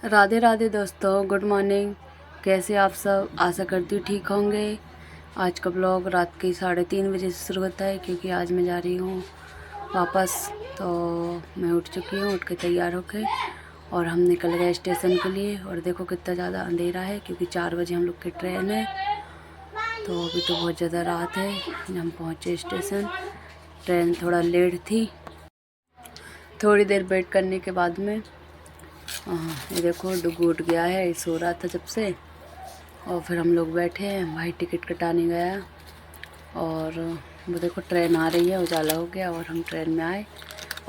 राधे राधे दोस्तों, good morning. कैसे आप सब? आशा करती हूँ ठीक होंगे। आज का ब्लॉग रात के 3:30 बजे से शुरू होता है क्योंकि आज मैं जा रही हूँ वापस। तो मैं उठ चुकी हूँ, उठ के तैयार होके और हम निकल गए स्टेशन के लिए। और देखो कितना ज़्यादा अंधेरा है क्योंकि 4 बजे हम लोग की ट्रेन है। तो अभी तो बहुत ज़्यादा रात है जब हम पहुँचे स्टेशन। ट्रेन थोड़ा लेट थी। थोड़ी देर वेट करने के बाद में ये देखो डुगू उठ गया है, सो रहा था जब से। और फिर हम लोग बैठे हैं, भाई टिकट कटाने गया और वो देखो ट्रेन आ रही है, उजाला हो गया और हम ट्रेन में आए।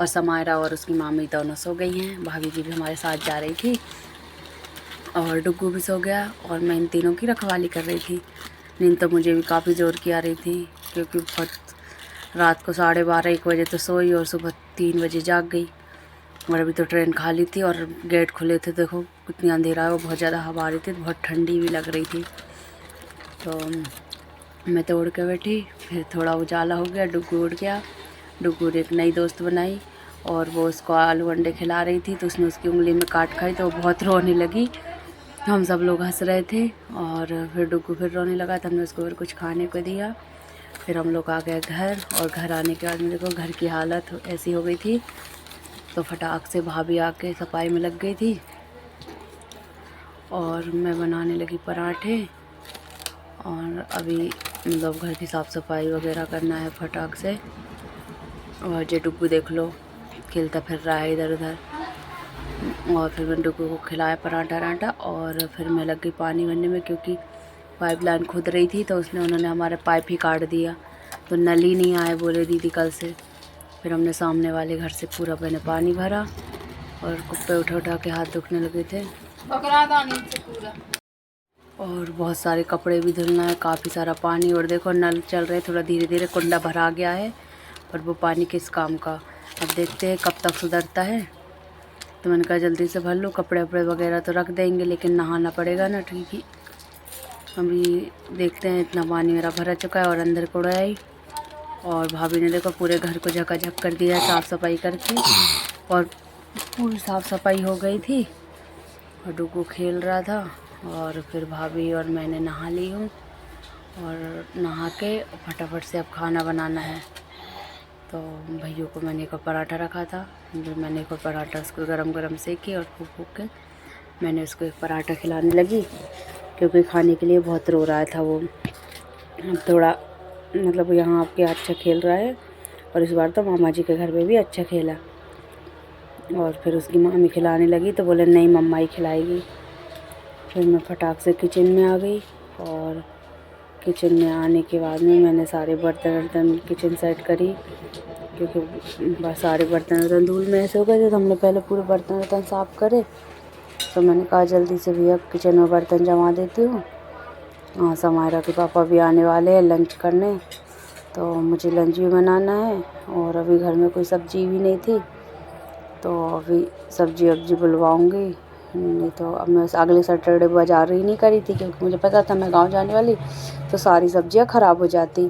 और समायरा और उसकी मामी दोनों सो गई हैं, भाभी जी भी हमारे साथ जा रही थी और डुगू भी सो गया और मैं इन तीनों की रखवाली कर रही थी। नींद तो मुझे भी काफ़ी ज़ोर की आ रही थी क्योंकि बहुत रात को 12:30-1 बजे तो सोई और सुबह 3 बजे जाग गई। और अभी तो ट्रेन खाली थी और गेट खुले थे। देखो कितनी अंधेरा है, वो बहुत ज़्यादा हवा आ रही थी, बहुत ठंडी भी लग रही थी। तो मैं तो उड़ के बैठी, फिर थोड़ा उजाला हो गया, डुगू उड़ गया। डुगू ने एक नई दोस्त बनाई और वो उसको आलू अंडे खिला रही थी तो उसने उसकी उंगली में काट खाई तो वो बहुत रोने लगी। हम सब लोग हंस रहे थे और फिर डुगू फिर रोने लगा तो हमने उसको फिर कुछ खाने को दिया। फिर हम लोग आ गए घर और घर आने के बाद में देखो घर की हालत ऐसी हो गई थी। तो फटाक से भाभी आके सफाई में लग गई थी और मैं बनाने लगी पराठे। और अभी मतलब घर की साफ़ सफाई वगैरह करना है फटाक से। और जे डुगू देख लो खेलता फिर रहा है इधर उधर। और फिर मैं डुगू को खिलाया पराठा राठा और फिर मैं लग गई पानी भरने में क्योंकि पाइपलाइन खुद रही थी तो उन्होंने हमारे पाइप ही काट दिया। तो नल ही नहीं आए बोले दीदी कल से। फिर हमने सामने वाले घर से पूरा मैंने पानी भरा और कुप्पे उठा उठा के हाथ दुखने लगे थे। पूरा और बहुत सारे कपड़े भी धुलना है, काफ़ी सारा पानी। और देखो नल चल रहे, थोड़ा धीरे धीरे कुंडा भरा गया है और वो पानी किस काम का। अब देखते हैं कब तक सुधरता है। तो मैंने कहा जल्दी से भर लो, कपड़े वपड़े वगैरह तो रख देंगे लेकिन नहाना पड़ेगा ना। ठीक ही अभी देखते हैं। इतना पानी मेरा भरा चुका है और अंदर को आई। और भाभी ने देखो पूरे घर को झकाझक कर दिया है साफ़ सफाई करके। और पूरी साफ़ सफाई हो गई थी और डुगू खेल रहा था। और फिर भाभी और मैंने नहा ली हूँ और नहा के फटाफट से अब खाना बनाना है। तो भैया को मैंने एक पराठा रखा था, जो मैंने एक पराठा उसको गरम गरम सेकी और फूक फूक के मैंने उसको एक पराठा खिलाने लगी क्योंकि खाने के लिए बहुत रो रहा था वो। अब थोड़ा मतलब यहाँ आपके अच्छा खेल रहा है और इस बार तो मामा जी के घर पे भी अच्छा खेला। और फिर उसकी मामी खिलाने लगी तो बोले नहीं मम्मा ही खिलाएगी। फिर मैं फटाक से किचन में आ गई और किचन में आने के बाद में मैंने सारे बर्तन वर्तन किचन सेट करी क्योंकि बस सारे बर्तन वर्तन धूल में ऐसे हो गए थे तो हमने पहले पूरे बर्तन वर्तन साफ़ करे। तो मैंने कहा जल्दी से भैया किचन में बर्तन जमा देती हूँ। हाँ, समायरा के पापा भी आने वाले हैं लंच करने तो मुझे लंच भी बनाना है। और अभी घर में कोई सब्ज़ी भी नहीं थी तो अभी सब्ज़ी वब्जी बुलवाऊँगी। नहीं तो अब मैं अगले सैटरडे बाज़ार ही नहीं करी थी क्योंकि मुझे पता था मैं गांव जाने वाली तो सारी सब्ज़ियां ख़राब हो जाती।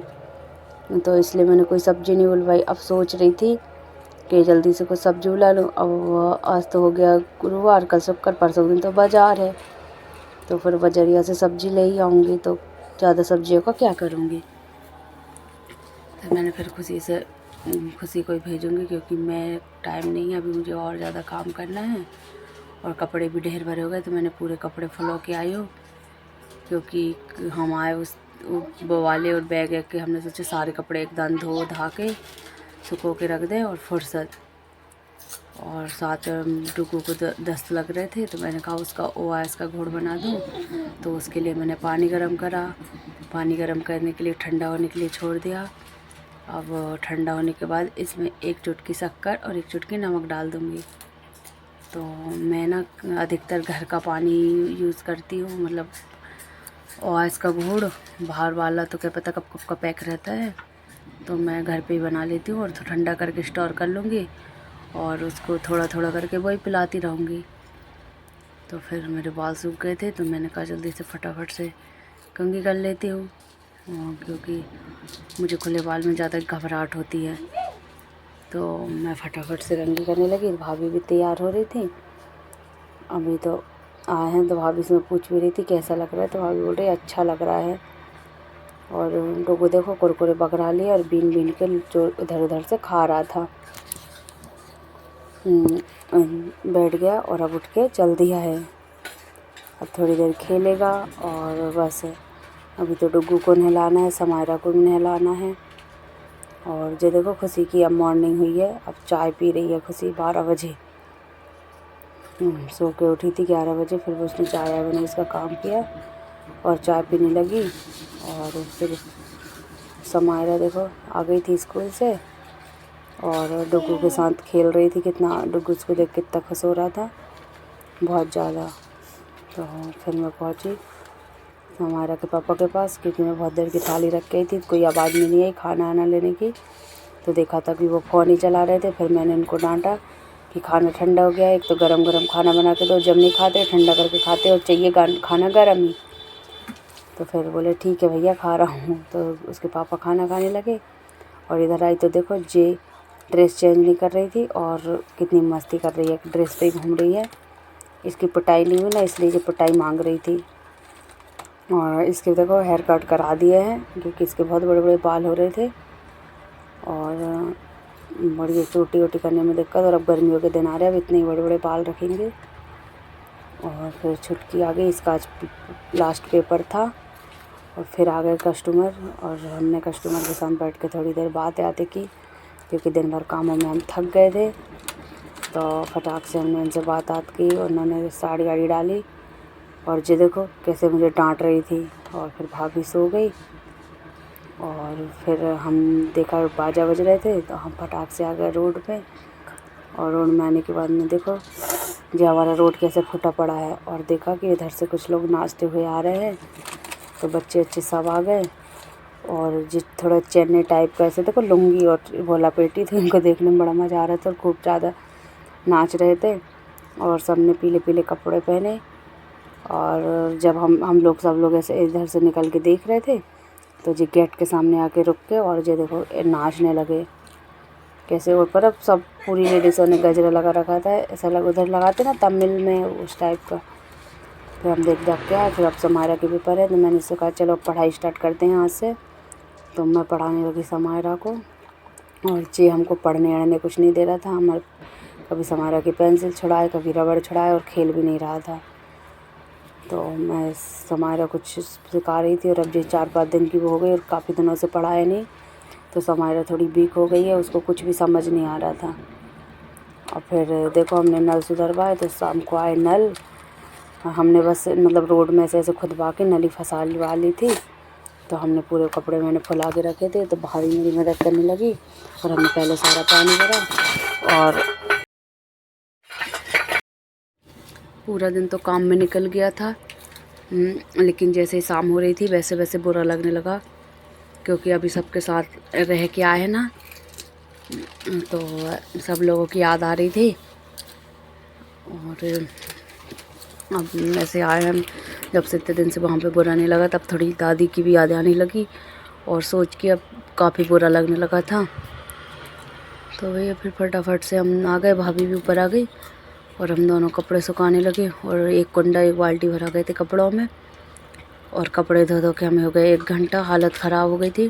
तो इसलिए मैंने कोई सब्ज़ी नहीं बुलवाई। अब सोच रही थी कि जल्दी से कुछ सब्ज़ी बुला लूँ। अब आज तो हो गया गुरुवार, कल शुक्र, परसों दिन तो बाज़ार है तो फिर बजरिया से सब्ज़ी ले ही आऊँगी। तो ज़्यादा सब्जियों का क्या करूँगी। तो मैंने फिर खुशी को ही भेजूँगी क्योंकि मैं टाइम नहीं है अभी, मुझे और ज़्यादा काम करना है और कपड़े भी ढेर भरे हो गए। तो मैंने पूरे कपड़े फुलो के आई हूँ क्योंकि हम आए उस वो वाले और बैग के हमने सोचे सारे कपड़े एकदम धो धा के सुखो के रख दें और फुर्सत। और साथ डुगू को दस्त लग रहे थे तो मैंने कहा उसका ORS का घोल बना दूँ। तो उसके लिए मैंने पानी गर्म करा, पानी गर्म करने के लिए ठंडा होने के लिए छोड़ दिया। अब ठंडा होने के बाद इसमें 1 चुटकी शक्कर और 1 चुटकी नमक डाल दूँगी। तो मैं ना अधिकतर घर का पानी यूज़ करती हूँ, मतलब ORS का घोल बाहर वाला तो क्या पता कब कब का पैक रहता है। तो मैं घर पे ही बना लेती हूँ और तो ठंडा करके स्टोर कर लूँगी और उसको थोड़ा थोड़ा करके वही पिलाती रहूँगी। तो फिर मेरे बाल सूख गए थे तो मैंने कहा जल्दी से फटाफट से कंघी कर लेती हूँ क्योंकि मुझे खुले बाल में ज़्यादा घबराहट होती है। तो मैं फटाफट से कंघी करने लगी। भाभी भी तैयार हो रही थी। अभी तो आए हैं तो भाभी इसमें पूछ भी रही थी कैसा लग रहा है, तो भाभी बोल रही अच्छा लग रहा है। और डुगू देखो कुरकुरे पकड़ा लिए और बीन बीन के जो इधर उधर से खा रहा था। बैठ गया और अब उठ के चल दिया है। अब थोड़ी देर खेलेगा और बस। अभी तो डुगू को नहलाना है, समायरा को भी नहलाना है। और जो देखो खुशी की अब मॉर्निंग हुई है, अब चाय पी रही है खुशी 12 बजे। सो के उठी थी 11 बजे, फिर उसने चाय बनाई, इसका काम किया और चाय पीने लगी। और फिर समायरा देखो आ गई थी स्कूल से और डुगू के साथ खेल रही थी। कितना डुगू उसको देख कितना खुश हो रहा था, बहुत ज़्यादा। तो फिर मैं पहुंची समायरा के पापा के पास, क्योंकि मैं बहुत देर की थाली रख गई थी, कोई आवाज़ में नहीं आई खाना आना लेने की। तो देखा था कि वो फ़ोन ही चला रहे थे। फिर मैंने उनको डांटा कि खाना ठंडा हो गया है, एक तो गरम गरम खाना बना के दो, जब नहीं खाते ठंडा करके खाते और चाहिए खाना गरम ही। तो फिर बोले ठीक है भैया खा रहा हूँ। तो उसके पापा खाना खाने लगे और इधर आई तो देखो जे ड्रेस चेंज नहीं कर रही थी और कितनी मस्ती कर रही है, ड्रेस पे ही घूम रही है। इसकी पिटाई नहीं हुई ना, इसलिए ये पिटाई मांग रही थी। और इसके देखो हेयर कट करा दिए हैं, क्योंकि इसके बहुत बड़े बड़े बाल हो रहे थे और बड़ी चोटी वोटी करने में दिक्कत। और अब गर्मियों के दिन आ रहे हैं, अब इतने बड़े बड़े बाल रखेंगे। और फिर छुटकी आ गई, इसका आज लास्ट पेपर था। और फिर आ गए कस्टमर और हमने कस्टमर के साथ बैठ के थोड़ी देर बातें की, क्योंकि दिन भर कामों में हम थक गए थे। तो फटाक से हमने उनसे बात की और उन्होंने साड़ी वाड़ी डाली। और जो देखो कैसे मुझे डांट रही थी। और फिर भाभी सो गई और फिर हम देखा बाजा बज रहे थे, तो हम फटाक से आ गए रोड पे। और रोड में आने के बाद में देखो जो हमारा रोड कैसे फूटा पड़ा है। और देखा कि इधर से कुछ लोग नाचते हुए आ रहे हैं, तो बच्चे अच्छे सब आ गए। और जिस थोड़ा चेन्नई टाइप का ऐसे देखो लुंगी और भोला पेटी थी, उनको देखने में बड़ा मज़ा आ रहा था और खूब ज़्यादा नाच रहे थे। और सब ने पीले पीले कपड़े पहने। और जब हम लोग सब लोग ऐसे इधर से निकल के देख रहे थे, तो जी गेट के सामने आके रुक के और जो देखो नाचने लगे कैसे। और पर अब सब पूरी लेडीज़ों ने गजरा लगा रखा था, ऐसा लग उधर लगाते ना तमिल में उस टाइप का। फिर हम देख के आए। फिर अब समायरा के पेपर है, तो मैंने उससे कहा चलो पढ़ाई स्टार्ट करते हैं आज से। तो मैं पढ़ाने लगी समायरा को। और जी हमको पढ़ने अड़ने कुछ नहीं दे रहा था। हमारे कभी समायरा की पेंसिल छुड़ाए, कभी रबड़ छुड़ाए और खेल भी नहीं रहा था। तो मैं समायरा कुछ सिखा रही थी। और अब जो 4-5 दिन की वो हो गई और काफ़ी दिनों से पढ़ाए नहीं, तो समायरा थोड़ी वीक हो गई है, उसको कुछ भी समझ नहीं आ रहा था। और फिर देखो हमने नल सुधरवाए, तो शाम को आए नल। हमने बस मतलब रोड में ऐसे खुदवा के नली फंसा ली थी। तो हमने पूरे कपड़े मैंने फुला के रखे थे, तो भाभी मेरी मदद करने लगी और हमने पहले सारा पानी भरा। और पूरा दिन तो काम में निकल गया था। लेकिन जैसे ही शाम हो रही थी वैसे वैसे बुरा लगने लगा, क्योंकि अभी सबके साथ रह के आए ना, तो सब लोगों की याद आ रही थी। और अब ऐसे आए हम, जब से इतने दिन से वहाँ पे बुरा नहीं लगा, तब थोड़ी दादी की भी याद आने लगी और सोच के अब काफ़ी बुरा लगने लगा था। तो भैया फिर फटाफट से हम आ गए, भाभी भी ऊपर आ गई और हम दोनों कपड़े सुखाने लगे। और एक बाल्टी भरा गए थे कपड़ों में। और कपड़े धो के हमें हो गए 1 घंटा। हालत ख़राब हो गई थी,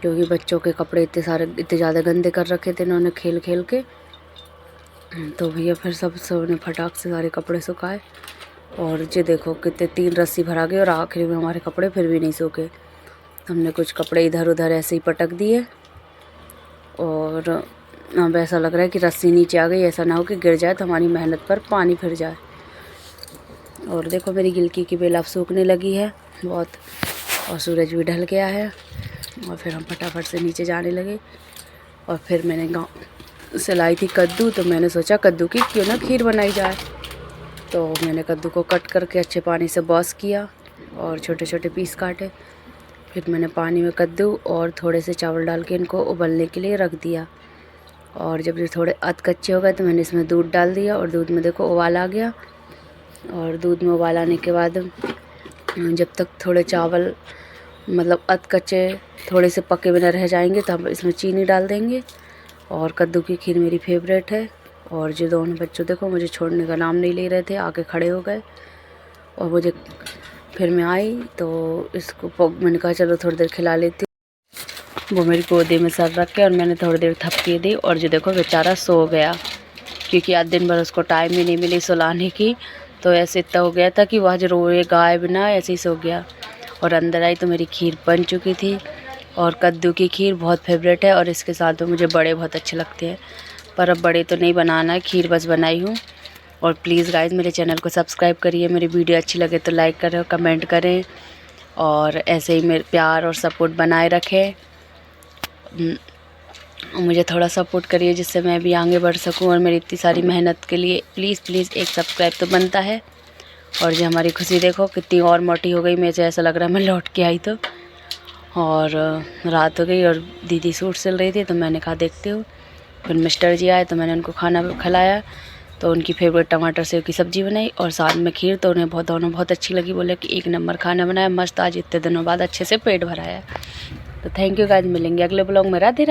क्योंकि बच्चों के कपड़े इतने ज़्यादा गंदे कर रखे थे इन्होंने खेल खेल के। तो भैया फिर सब ने फटाक से सारे कपड़े सुखाए। और ये देखो कितने 3 रस्सी भरा गए और आखिर में हमारे कपड़े फिर भी नहीं सूखे। हमने कुछ कपड़े इधर उधर ऐसे ही पटक दिए। और अब ऐसा लग रहा है कि रस्सी नीचे आ गई, ऐसा ना हो कि गिर जाए तो हमारी मेहनत पर पानी फिर जाए। और देखो मेरी गिलकी की बेल अब सूखने लगी है बहुत, और सूरज भी ढल गया है। और फिर हम फटाफट से नीचे जाने लगे। और फिर मैंने गाँव से लाई थी कद्दू, तो मैंने सोचा कद्दू की क्यों ना खीर बनाई जाए। तो मैंने कद्दू को कट करके अच्छे पानी से वॉश किया और छोटे छोटे पीस काटे। फिर मैंने पानी में कद्दू और थोड़े से चावल डाल के इनको उबलने के लिए रख दिया। और जब ये थोड़े अध कच्चे हो गए, तो मैंने इसमें दूध डाल दिया और दूध में देखो उबाल आ गया। और दूध में उबाल आने के बाद जब तक थोड़े चावल मतलब अध कच्चे थोड़े से पके बिना रह जाएंगे, तो हम इसमें चीनी डाल देंगे। और कद्दू की खीर मेरी फेवरेट है और जो दोनों बच्चों देखो मुझे छोड़ने का नाम नहीं ले रहे थे, आके खड़े हो गए। और मुझे फिर मैं आई तो इसको मैंने कहा चलो थोड़ी देर खिला लेती हूँ। वो मेरी गोदी में सर रख के और मैंने थोड़ी देर थपकी दी और जो देखो बेचारा सो गया, क्योंकि आज दिन भर उसको टाइम ही नहीं मिली सुलाने की। तो ऐसे इतना हो गया था कि वह जो रोए गाय बिना ऐसे ही सो गया। और अंदर आई तो मेरी खीर बन चुकी थी, और कद्दू की खीर बहुत फेवरेट है और इसके साथ तो मुझे बड़े बहुत अच्छे लगते हैं, पर अब बड़े तो नहीं बनाना है, खीर बस बनाई हूँ। और प्लीज़ गाइज़ मेरे चैनल को सब्सक्राइब करिए, मेरी वीडियो अच्छी लगे तो लाइक करें, कमेंट करें और ऐसे ही मेरे प्यार और सपोर्ट बनाए रखें। मुझे थोड़ा सपोर्ट करिए जिससे मैं भी आगे बढ़ सकूं, और मेरी इतनी सारी मेहनत के लिए प्लीज़ एक सब्सक्राइब तो बनता है। और जो हमारी खुशी देखो कितनी और मोटी हो गई, मुझे ऐसा लग रहा है मैं लौट के आई तो। और रात हो गई और दीदी सूट सिल रही थी तो मैंने कहा देखती हूँ। फिर मिस्टर जी आए तो मैंने उनको खाना खिलाया, तो उनकी फेवरेट टमाटर सेव की सब्ज़ी बनाई और साथ में खीर। तो उन्हें दोनों बहुत अच्छी लगी, बोले कि एक नंबर खाना बनाया मस्त, आज इतने दिनों बाद अच्छे से पेट भराया। तो थैंक यू गाइस, मिलेंगे अगले ब्लॉग में। राधे राधे।